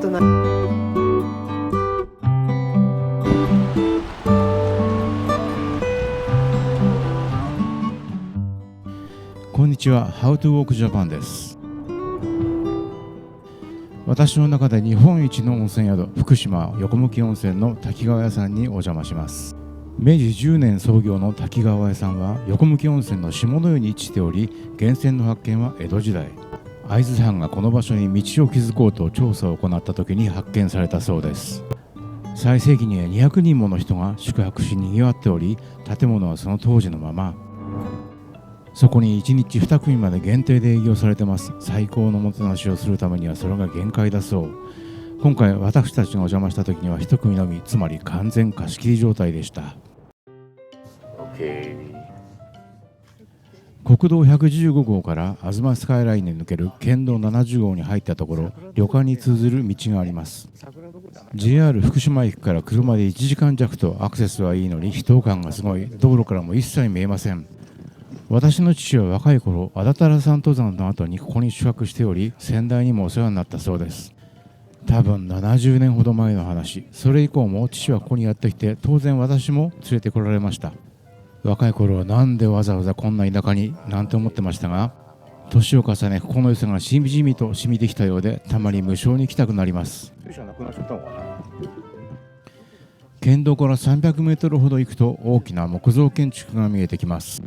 ことない。こんにちは。How to Walk Japan です。私の中で日本一の温泉宿、福島横向温泉の滝川屋さんにお邪魔します。明治10年創業の滝川屋さんは横向温泉の下の湯に位置しており、源泉の発見は江戸時代、会津藩がこの場所に道を築こうと調査を行った時に発見されたそうです。最盛期には200人もの人が宿泊し賑わっており、建物はその当時のまま。そこに1日2組まで限定で営業されてます。最高のもてなしをするためにはそれが限界だそう。今回私たちがお邪魔した時には1組のみ、つまり完全貸し切り状態でした。国道115号から東スカイラインに抜ける県道70号に入ったところ、旅館に通ずる道があります。 JR 福島駅から車で1時間弱とアクセスはいいのに人感がすごい。道路からも一切見えません。私の父は若い頃、安達太良山登山の後にここに宿泊しており、先代にもお世話になったそうです。多分70年ほど前の話。それ以降も父はここにやってきて、当然私も連れてこられました。若い頃はなんでわざわざこんな田舎になんて思ってましたが、年を重ねここの良さがしみじみと染みてきたようで、たまに無償に来たくなります。県道から300メートルほど行くと大きな木造建築が見えてきます。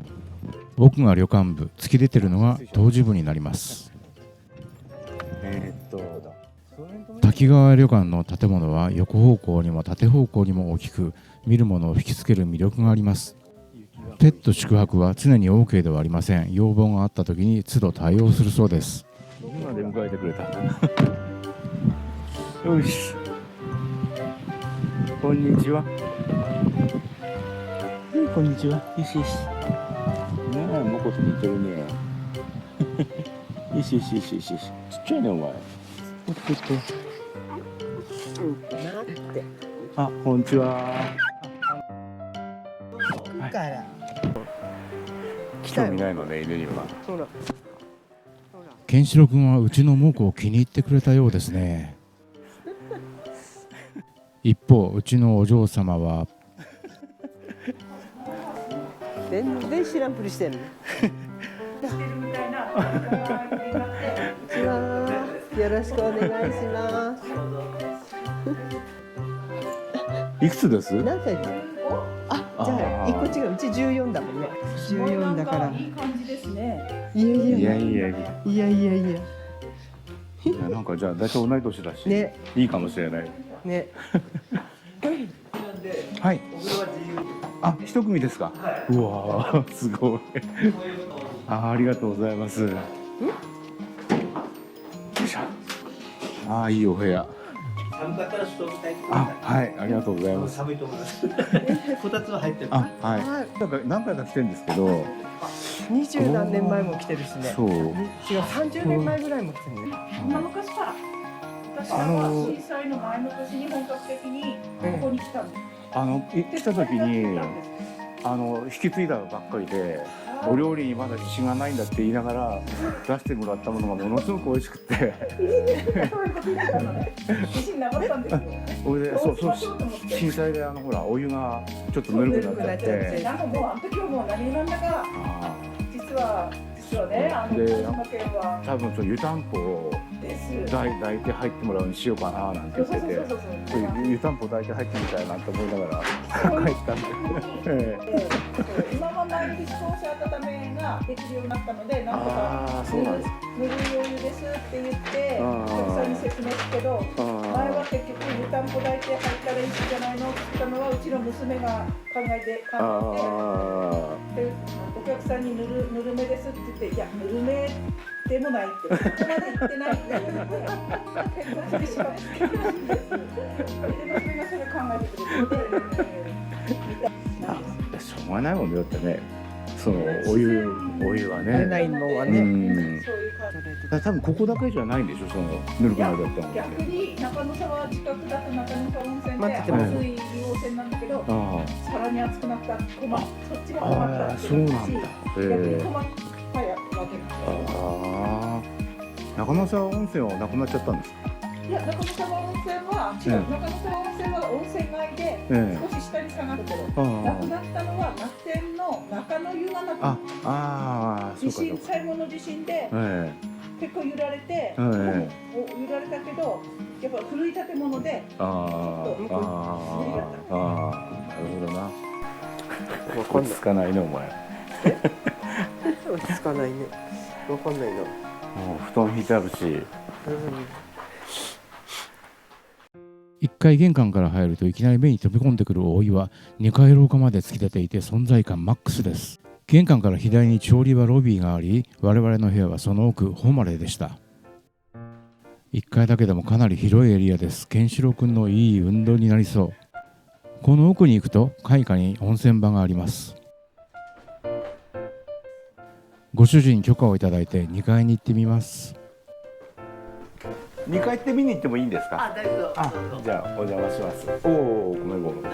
奥が旅館部、突き出てるのが湯治部になります。滝川旅館の建物は横方向にも縦方向にも大きく、見る者を引きつける魅力があります。ペット宿泊は常に OK ではありません。要望があった時に都度対応するそうです。今で迎えてくれた。よし。こんにちは。こんにちは。よしよし。ねえ、もこと似てるね。よしよしよしよし。ちっちゃいねお前。おっとっと。あ、こんにちは。興味ないのね、犬には。ケンシロウ君はうちのモコを気に入ってくれたようですね。一方、うちのお嬢様は全然知らんぷりしてんの。よろしくお願いします。いくつです？何歳ですか？あ、じゃあ一個違う。うち14だもんね。14だから。いい感じですね。いやいやいやいやいやいや。いやいやいや。いやなんかじゃあ大体同い年だし、ね、いいかもしれない。ね。はい。あ、一組ですか。うわー、すごい。ありがとうございます。よいしょ。いいお部屋。寒かったらストーブ炊いてください。はい、ありがとうございます。寒いと思います。こたつは入ってる。はい。なんか何回か来てるんですけど、 20何年前も来てるしね。そう。違う、30年前ぐらいも来てるね。そんな昔から。私は震災の前の年に本格的にここに来たんです。来た時に引き継いだばっかりで、お料理にまだ自信がないんだって言いながら出してもらったものがものすごく美味しくて、自信なかったんですよ。それでそう震災でほらお湯がちょっとぬるくなっちゃって、なんかもうあの時はもう何なんだか実はね、で福島県は多分その湯たんぽを抱いて入ってもらうようにしようかななんて言ってて、湯たんぽ抱いて入ってみたいなと思いながら帰ったんで。今は毎日照射温めができるようになったので、なんとかそうなんです。ぬるいお湯ですって言ってお客さんに説明すけど、前は結局湯たんぽ抱いて入ったらいいじゃないのって言ったのはうちの娘が考えてで、お客さんにぬるめですって言って、いやぬるめでもないって、ここまで言ってないって結構厳しかったです。で娘がそれ考えてくれてしょうがないもんだってね、そのお湯はね。ないのはね。多分ここだけじゃないんでしょ、そのぬるくなるだったの。逆に中野沢近くだと中野沢温泉で熱い硫黄泉なんだけど、さらに熱くなったそっちが困ったっていうし、逆に困ったわけ。中野沢温泉はなくなっちゃったんですか？いや、中野沢温泉は違う、中野沢温泉は温泉街で少し下に下がるけど、なくなったのは楽天の中野湯がなくなった地震、最後の地震で結構揺られて、揺られたけどやっぱ古い建物で無理だった。なるほどな。落ち着かないねお前。落ち着かないね。わかんないな。もう布団引いてあるし。1階玄関から入るといきなり目に飛び込んでくる大岩、2階廊下まで突き出ていて存在感マックスです。玄関から左に調理場ロビーがあり、我々の部屋はその奥ホマレでした。1階だけでもかなり広いエリアです。ケンシロウくんのいい運動になりそう。この奥に行くと階下に温泉場があります。ご主人に許可をいただいて2階に行ってみます。2階って見に行ってもいいんですか？あ、大丈夫。あ、じゃあお邪魔します。おお、ごめんごめん。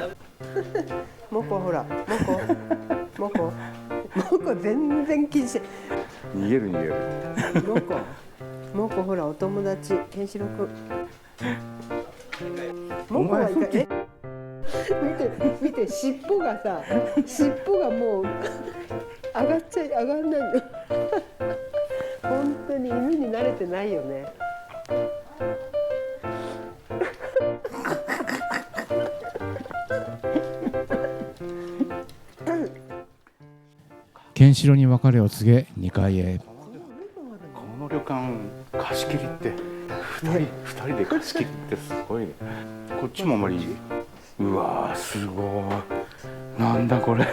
モコほら、モコ全然気にして。逃げる。モコほらお友達、ケンシロウくん。お前モコはいか見て尻尾がもう上がんないの。本当に犬に慣れてないよね。ケンシロウに別れを告げ2階へ。この旅館貸し切りって2人で貸し切りってすごいね。こっちもあまり。うわーすごい。なんだこれ。う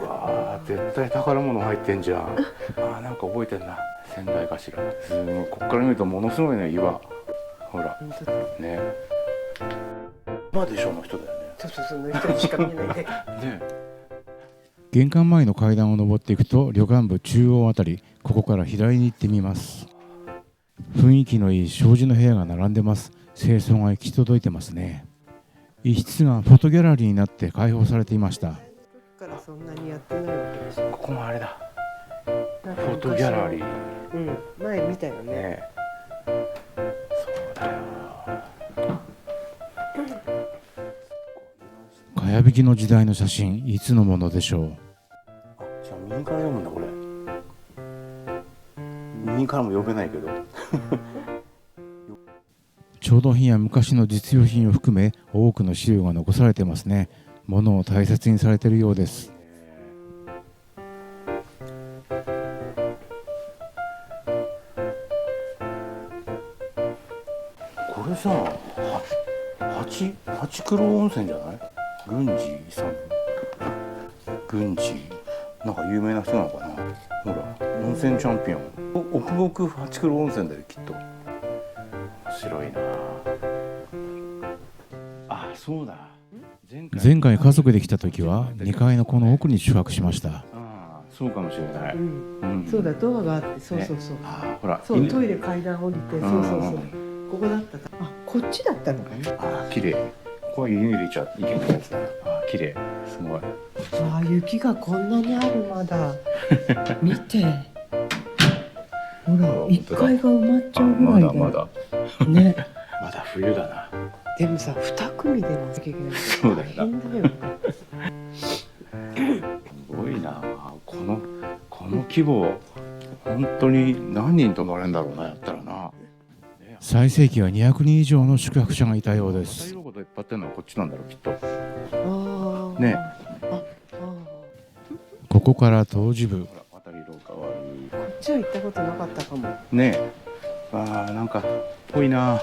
わー絶対宝物入ってんじゃん。なんか覚えてんな。仙台頭。すごい。こっから見るとものすごいね岩。ほらね。までしょの人だよね。その人しか見えないね。ね。玄関前の階段を上っていくと旅館部中央あたり、ここから左に行ってみます。雰囲気のいい障子の部屋が並んでます。清掃が行き届いてますね。一室がフォトギャラリーになって開放されていました。からそんなにやってないわけでしょ。ここもあれだ。フォトギャラリー。前見たよね。ね。そうだよ。かやびきの時代の写真、いつのものでしょう。じゃあ右から読むんだこれ。右からも読めないけど。調度品や昔の実用品を含め多くの資料が残されてますね。物を大切にされているようです。これさ、八黒温泉じゃない？郡司さん。郡司なんか有名な人なのかな。ほら温泉チャンピオン。奥僕八黒温泉だよきっと。面白いな。あ、そうだ。前回家族で来た時は2階のこの奥に宿泊しました。そうかもしれない。そうだ、ドアがあって、そう。ほら、そうトイレ階段降りて、そう。ここだった。あ、こっちだったのかな。綺麗。ここは湯に入れちゃいけないやつだ。綺麗。すごい。雪がこんなにあるまだ。見て。ほら、1階が埋まっちゃうぐらいだよ。まだ。ね。まだ冬だな。でもさ、2組でもなきゃいけない。そうだよな。大変だよ。すごいな。この規模、本当に何人泊まれるんだろうな、やったらな。最盛期は200人以上の宿泊者がいたようです。太陽光でいっぱいってるのはこっちなんだろう、きっと。ね。ここから当時部。渡り廊下はある。こっちは行ったことなかったかも。ねえ。なんかぽいな。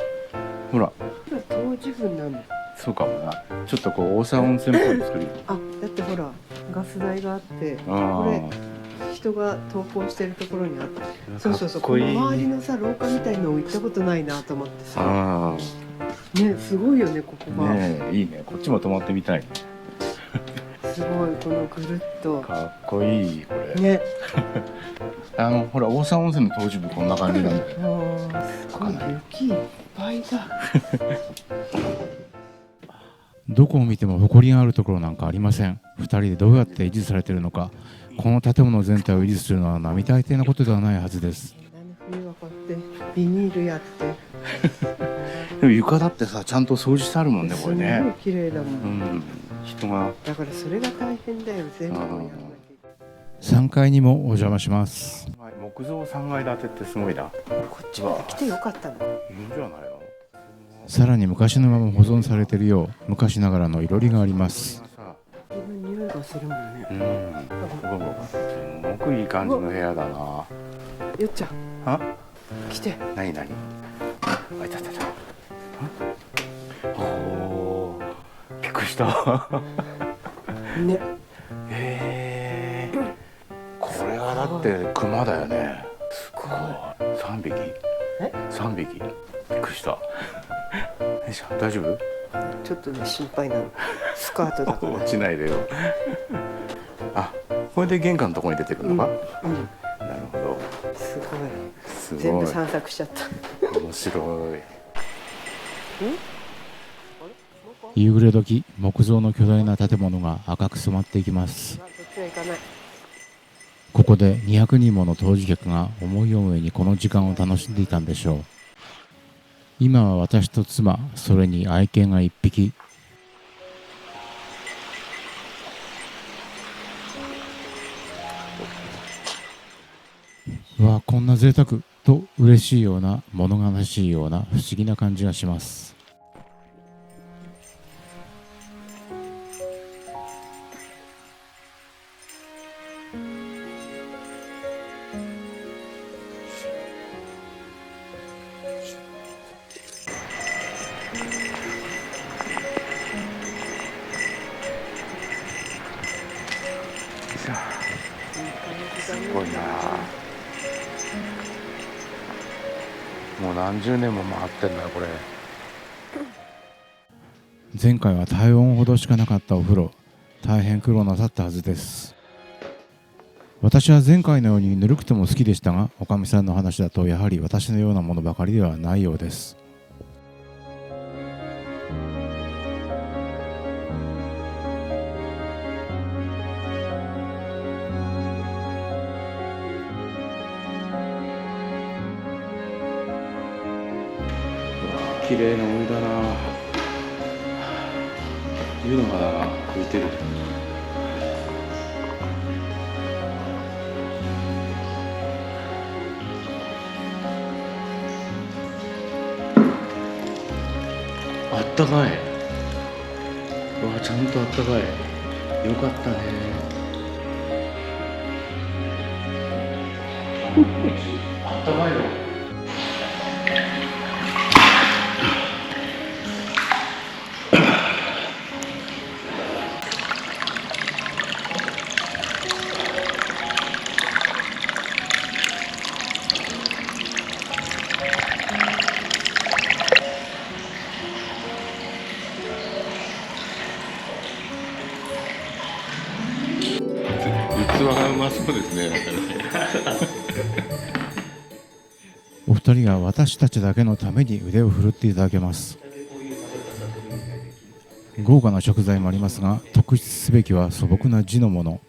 ほら。当時分なの。そうかもな。ちょっとこう大沢温泉っぽい作り。だってほらガス台があって、これ人が投稿してるところにあった。そう。この周りのさ廊下みたいのを行ったことないなと思ってさ。ね、すごいよねここが。ねえ、いいね。こっちも泊まってみたいね。すごいこのぐるっと。かっこいいこれ。ね。ほら大沢温泉の当時部こんな感じなんだよ。すごい雪いっぱいだ。どこを見ても埃があるところなんかありません。2人でどうやって維持されているのか。この建物全体を維持するのは並大抵なことではないはずです。冬はこうやってビニールやってでも床だってさちゃんと掃除してあるもんねこれすごいね。綺麗だもん、人が。だからそれが大変だよ全部やらなきゃい3階にもお邪魔します。木造3階建てってすごいな。けない。こっちまで来てよかったの。いいんじゃないの。さらに昔のまま保存されているよう昔ながらのいろりがあります。自分匂いがするもんね。すごくいい感じの部屋だな。よっちゃんあ、来て。何何。あ、いたいたいた。おお、びっくりした。ね。これはだって熊だよね。すごい。3匹。3匹。びっくりした。大丈夫？ちょっとね心配なの。スカートだから。落ちないでよ。あ、これで玄関のところに出てくるのか？なるほど。すごい。すごい。全部散策しちゃった。面白い。夕暮れ時、木造の巨大な建物が赤く染まっていきます。どっちは行かない。ここで200人もの当時客が思い思いにこの時間を楽しんでいたんでしょう。今は私と妻、それに愛犬が1匹。うわ、こんな贅沢と嬉しいような物悲しいような不思議な感じがします。すごいな。もう何十年も回ってんだよこれ。前回は体温ほどしかなかったお風呂、大変苦労なさったはずです。私は前回のようにぬるくても好きでしたが、おかみさんの話だとやはり私のようなものばかりではないようです。綺麗なお湯だな。湯の花が浮いてる。あったかい。うわ、ちゃんとあったかい。よかったね。あったかいよ。器がうまそうですね。お二人が私たちだけのために腕を振るっていただけます。豪華な食材もありますが、特筆すべきは素朴な地のもの。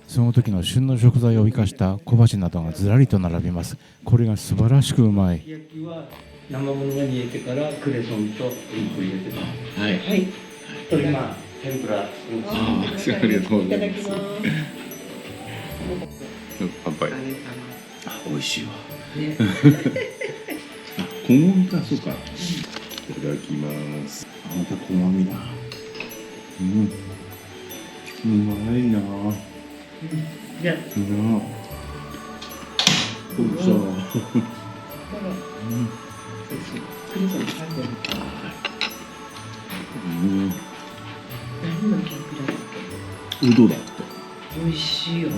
その時の旬の食材を生かした小鉢などがずらりと並びます。これが素晴らしくうまい。焼きは生ものが煮えてからクレソンと肉入れてます。はい。はい。と今天ぷら。ありがとうございます。乾杯。美味しいわ。小麦か、そうか。いただきます。また小麦だ。うまいな。じゃあ。そう。うどだって。美味しいよ。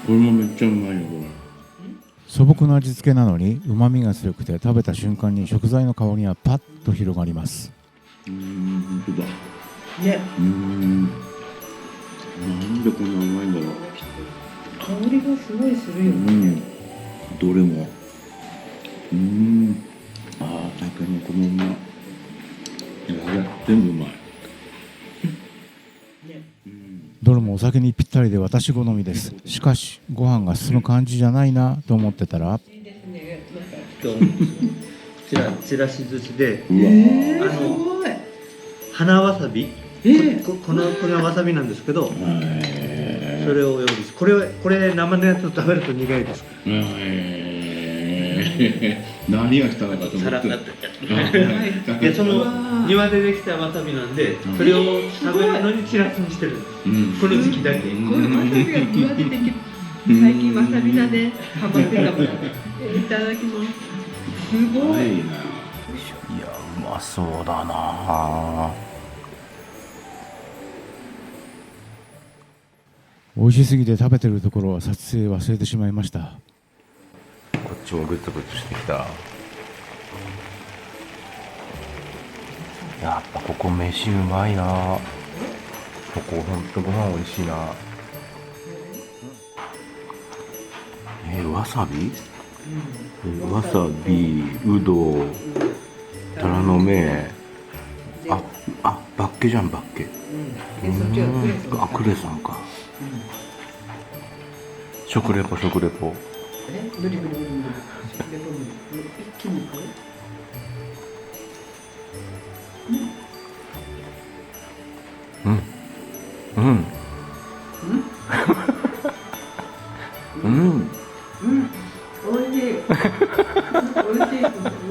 これもめっちゃうまいよこれ。素朴な味付けなのに旨味が強くて、食べた瞬間に食材の香りがパッと広がります。本当だ。ね。なんでこんなうまいんだろう。香りがすごいするよね。どれも。たけのこもうまい。全部うまい。ね。どれもお酒にぴったりで私好みです。しかしご飯が進む感じじゃないなと思ってたら、ちらし寿司で、すごい。花わさび、これはわさびなんですけど、それを用意して、これ生のやつを食べると苦いですから。何がしたのかと思さらってでその庭でできたわさびなんで、それを食べるのにチラシにしてるんです、この時期だけ。これわさびが庭でできる。最近わさび菜でハマってたもん。いただきます。すごい。いやうまそうだな。美味しすぎて食べてるところは撮影忘れてしまいました。こっちもグツグツしてきた。やっぱここ飯うまいな。ここほんとご飯美味しいな。わさび、わさび、うど、タラの芽、バッケじゃん、バッケ。クレソンか。食レポ。ブリブリ一気にいく。おいしい。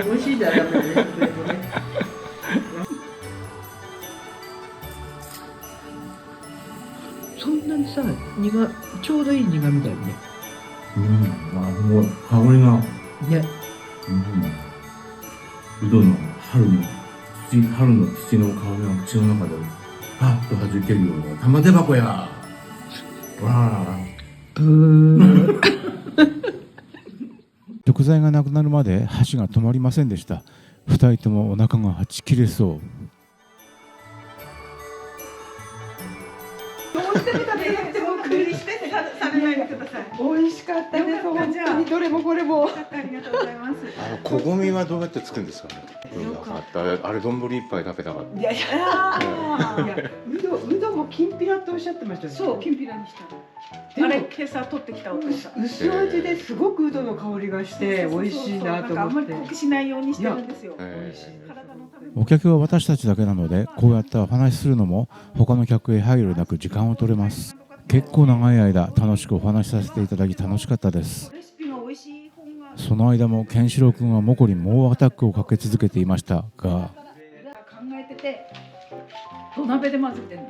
おいしいじゃダメね。そんなにさ、ちょうどいい苦味だよね。すごい香りが、ね。うどの春の土の香りが口の中でパッと弾けるような玉手箱や。わあ。食材がなくなるまで箸が止まりませんでした。二人ともお腹がはち切れそう。どうしても食べなくても無理して食べないでください。美味しかったです。本当にどれもこれも。ありがとうございます。こごみはどうやってつくんですかね。あれ丼一杯食べたかった。いやうどもきんぴらっておっしゃってましたね。そう、きんぴらにした。あれ今朝取ってきたお父さん。薄味ですごくうどの香りがして美味しいなとあんまり思って。濃くしないようにしてるんですよ。お客は私たちだけなので、こうやってお話しするのも他の客へ配慮なく時間を取れます。結構長い間楽しくお話しさせていただき楽しかったです。その間もケンシロウ君はモコに猛アタックをかけ続けていましたが、考えてて土鍋で混ぜてる。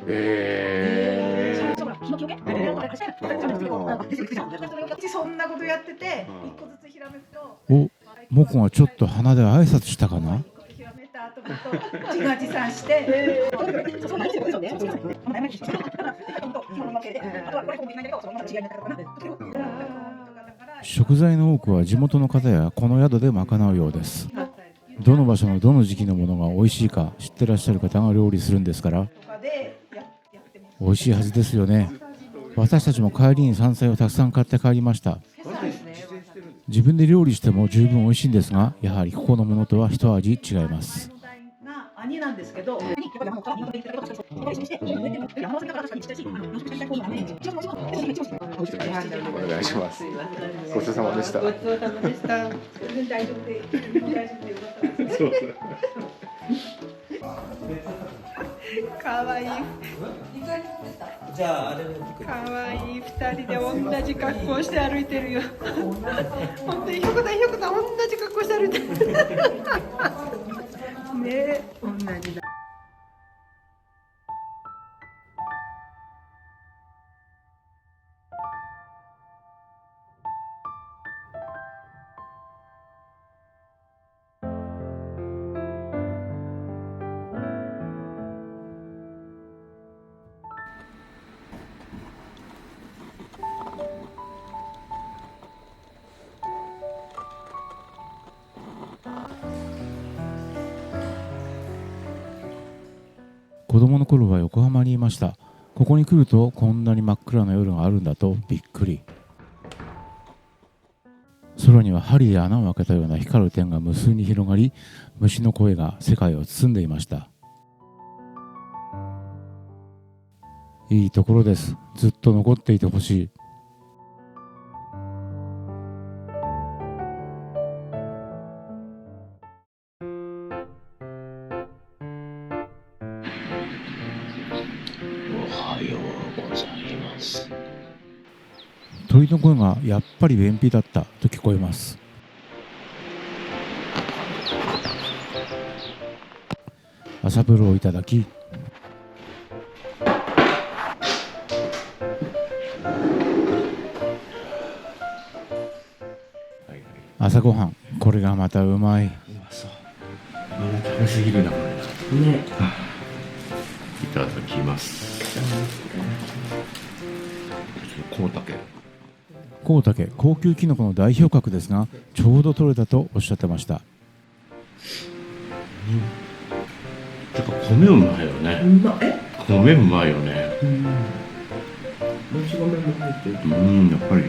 そんなことやってて一個ずつひらめくと。モコがちょっと鼻で挨拶したかな。ひらめいた後自画自賛して。食材の多くは地元の方やこの宿で賄うようです。どの場所のどの時期のものが美味しいか知ってらっしゃる方が料理するんですから、美味しいはずですよね。私たちも帰りに山菜をたくさん買って帰りました。自分で料理しても十分美味しいんですが、やはりここのものとは一味違います。兄なんですけど、お願いします。ごちそうさまでした。ごちそうさまでした。大丈夫でよかったです。かわいい。じゃああれかわいい2人で同じ格好して歩いてるよ。本当にひょこたん同じ格好して歩いてる。ねえ、同じだ。子供の頃は横浜にいました。ここに来るとこんなに真っ暗な夜があるんだとびっくり。空には針で穴を開けたような光る点が無数に広がり、虫の声が世界を包んでいました。いいところです。ずっと残っていてほしい。鳥の声がやっぱり便秘だったと聞こえます。朝風呂をいただき、朝ごはん、これがまたうまい。うまそう。みんな食べ過ぎるなこれ。ね。いただきます。コウタケ。コウタケ、高級キノコの代表格ですが、ちょうど取れたとおっしゃってました。てか米うまいよね。米うまいよね。もち米も入ってる。やっぱり。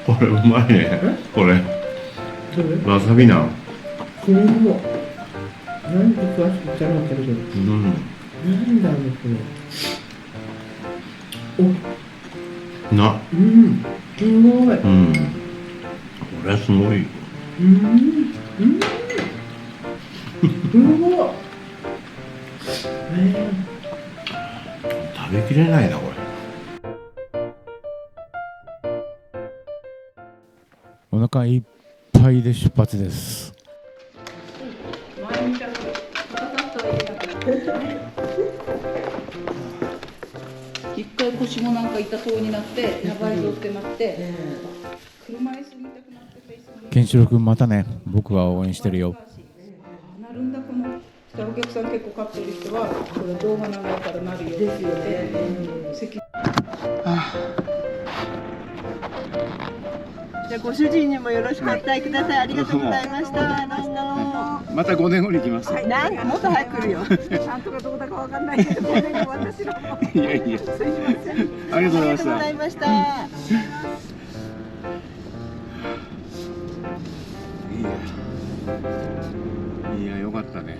これうまいね。これ。わさびなん。これも。なんで詳しく言っちゃなかったけど。なんだろうこれ。な。すごい。これすごい。すごい。食べきれないなこれ。お腹いっぱいで出発です。前見たらパタッとは入れなかった。一回腰もなんか痛そうになってやばいぞってなって車椅子にいたくなっててケンシロウ君またね、僕は応援してるよ。なるんだこのお客さん結構買ってる人はこれ動画長いからなるよですよね。じゃあご主人にもよろしくお伝えください。ありがとうございました。また5年後に来ます。もっと早く来るよ。なんとかどこだかわかんないけど、これが私の。いやいや。すいません。ありがとうございました。ありがとうございました。いや、よかったね。